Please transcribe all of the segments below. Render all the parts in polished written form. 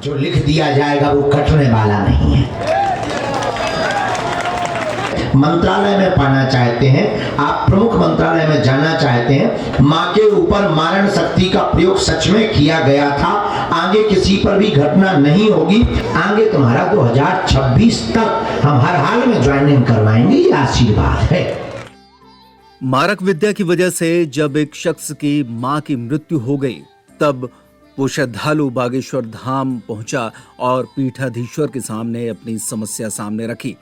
जो लिख दिया जाएगा वो कटने वाला नहीं है। मंत्रालय में पाना चाहते हैं, आप प्रमुख मंत्रालय में जाना चाहते हैं, मां के ऊपर मारण शक्ति का प्रयोग सच में किया गया था, आगे किसी पर भी घटना नहीं होगी, आगे तुम्हारा 2026 तक हम हर हाल में ज्वाइनिंग करवाएंगे, ये आशीर्वाद है। मारक विद्या की वजह से जब एक शख्स की मां की मृत्यु हो गई तब वो श्रद्धालु बागेश्वर धाम पहुंचा और पीठाधीश्वर के सामने अपनी समस्या सामने रखी।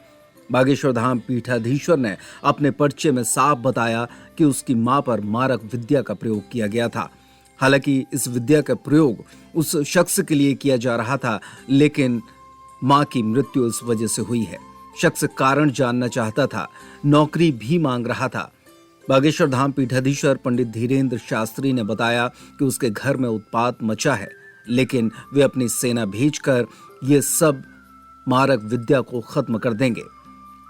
बागेश्वर धाम पीठाधीश्वर ने अपने पर्चे में साफ बताया कि उसकी मां पर मारक विद्या का प्रयोग किया गया था। हालांकि इस विद्या का प्रयोग उस शख्स के लिए किया जा रहा था, लेकिन मां की मृत्यु इस वजह से हुई है। शख्स कारण जानना चाहता था, नौकरी भी मांग रहा था। बागेश्वर धाम पीठाधीश्वर पंडित धीरेन्द्र शास्त्री ने बताया कि उसके घर में उत्पात मचा है, लेकिन वे अपनी सेना भेजकर ये सब मारक विद्या को खत्म कर देंगे।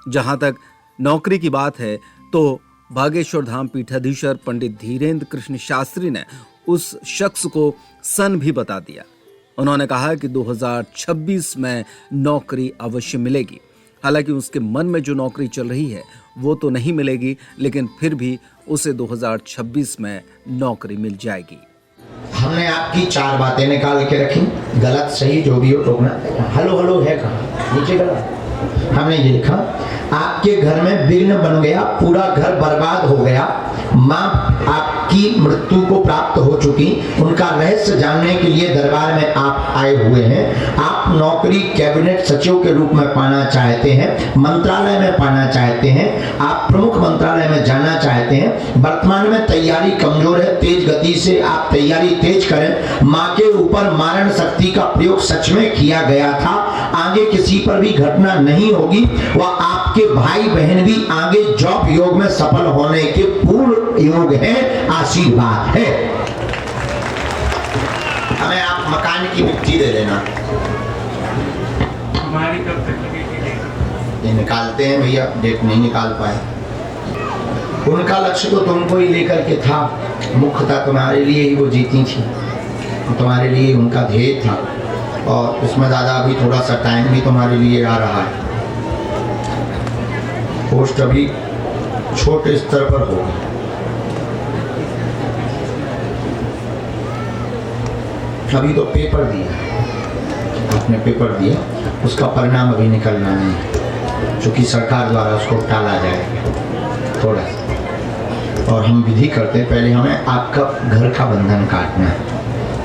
जहां तक नौकरी की बात है तो बागेश्वर धाम पीठाधीश्वर पंडित धीरेन्द्र कृष्ण शास्त्री ने उस शख्स को सन भी बता दिया। उन्होंने कहा कि 2026 में नौकरी अवश्य मिलेगी। हालांकि उसके मन में जो नौकरी चल रही है वो तो नहीं मिलेगी, लेकिन फिर भी उसे 2026 में नौकरी मिल जाएगी। हमने आपकी 4 बातें निकाल के रखी, गलत सही जो भी हो टोकना। हेलो हेलो है कहाँ, नीचे गलत। हमने ये लिखा, आपके घर में विघ्न बन गया, पूरा घर बर्बाद हो गया, माँ आपकी मृत्यु को प्राप्त हो चुकी, उनका रहस्य जानने के लिए दरबार में आप आए हुए हैं। आप नौकरी कैबिनेट सचिव के रूप में पाना चाहते हैं, मंत्रालय में पाना चाहते हैं, आप प्रमुख मंत्रालय में जाना चाहते हैं। वर्तमान में तैयारी कमजोर है, तेज गति से आप तैयारी तेज करें। माँ के ऊपर मारण शक्ति का प्रयोग सच में किया गया था, आगे किसी पर भी घटना नहीं होगी, वह आपके भाई बहन भी आगे जॉब योग में सफल होने के पूर्ण योग है, आशीर्वाद है। हमें आप मकान की मिट्टी दे देना। हमारी कब तक लगेगी? ये निकालते हैं भैया, डेट नहीं निकाल पाए। उनका लक्ष्य तो तुमको ही लेकर के था, मुख्यतः तुम्हारे लिए ही वो जीती थी, तुम्हारे लिए उनका ध्येय था, और उसमें ज़्यादा अभी थोड़ा सा टाइम भी तुम्हारे लिए आ रहा है। पोस्ट अभी छोटे स्तर पर होगी। अभी तो पेपर दिया, आपने पेपर दिया, उसका परिणाम अभी निकलना नहीं है, चूँकि सरकार द्वारा उसको टाला जाएगा थोड़ा सा। और हम विधि करते हैं, पहले हमें आपका घर का बंधन काटना है,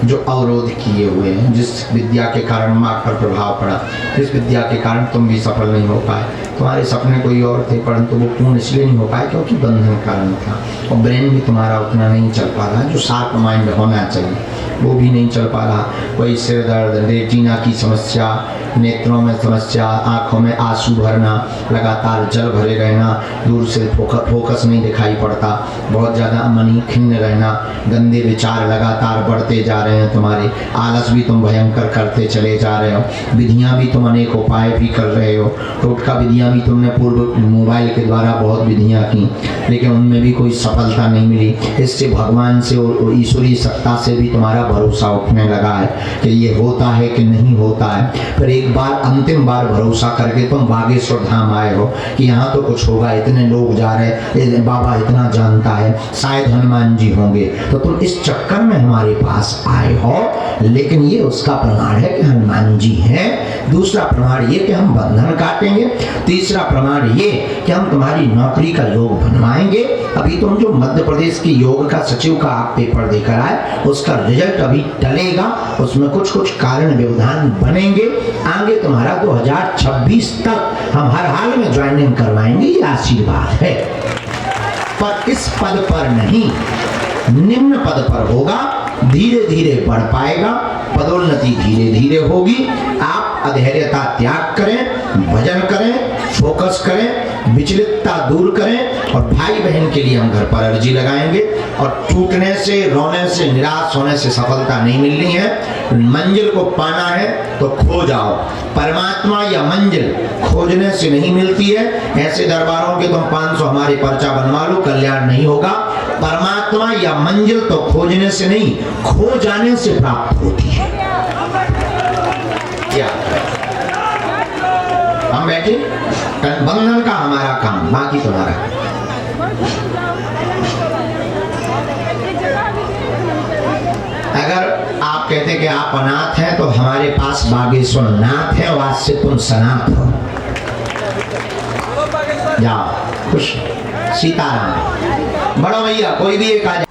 जो अवरोध किए हुए हैं, जिस विद्या के कारण माँ पर प्रभाव पड़ा, जिस विद्या के कारण तुम भी सफल नहीं हो पाए, तुम्हारे सपने कोई और थे परंतु वो पूर्ण इसलिए नहीं हो पाए क्योंकि बंधन कारण था, और ब्रेन भी तुम्हारा उतना नहीं चल पा रहा, जो शार्प माइंड होना चाहिए वो भी नहीं चल पा रहा। कोई सिर दर्द, रेटिना की समस्या, नेत्रों में समस्या, आँखों में आंसू भरना, लगातार जल भरे रहना, दूर से फोकस नहीं दिखाई पड़ता, बहुत ज़्यादा मनी खिन्न रहना, गंदे विचार लगातार बढ़ते जा रहे हैं तुम्हारे, आलस भी तुम भयंकर करते चले जा रहे हो, विधियाँ भी तुम अनेक उपाय भी कर रहे हो, टोटका विधियाँ भी तुमने पूर्व मोबाइल के द्वारा बहुत विधियाँ की, लेकिन उनमें भी कोई सफलता नहीं मिली। इससे भगवान से और ईश्वरीय सत्ता से भी तुम्हारा भरोसा उठने लगा है कि ये होता है कि नहीं होता है। फिर एक बार अंतिम बार भरोसा करके तुम बागेश्वर धाम आए हो कि यहाँ तो कुछ होगा, इतने लोग जा रहे, बाबा इतना जानता है, शायद हनुमान जी होंगे, तो तुम इस चक्कर में हमारे पास आए हो। लेकिन ये उसका प्रमाण है कि हनुमान जी हैं, दूसरा प्रमाण ये कि हम बंधन काटेंगे, तीसरा प्रमाण ये कि हम तुम्हारी नौकरी का योग बनवाएंगे। अभी तुम जो मध्य प्रदेश की योग का सचिव का आप पेपर देकर आए, उसका रिजल्ट अभी टलेगा, उसमें कुछ कुछ कारण व्यवधान बनेंगे, आगे तुम्हारा 2026 तक हम हर हाल में ज्वाइनिंग करवाएंगे, ये आशीर्वाद है। पर इस पद पर नहीं, निम्न पद पर होगा, धीरे धीरे बढ़ पाएगा, पदोन्नति धीरे धीरे होगी। आप अधैर्यता त्याग करें, भजन करें, फोकस करें, विचलितता दूर करें, और भाई बहन के लिए हम घर पर अर्जी लगाएंगे। और टूटने से, रोने से, निराश होने से सफलता नहीं मिलनी है। मंजिल को पाना है तो खो जाओ, परमात्मा या मंजिल खोजने से नहीं मिलती है। ऐसे दरबारों के तुम 500 हमारे पर्चा बनवा लो, कल्याण नहीं होगा। परमात्मा या मंजिल तो खोजने से नहीं, खो जाने से प्राप्त होती है। बंधन का हमारा काम, बाकी तुम्हारा। अगर आप कहते हैं कि आप अनाथ हैं तो हमारे पास बागेश्वर नाथ है, और आज से तुम सनाथ हो। जाओ खुश। सीताराम। बड़ो भैया कोई भी एक आ जाए।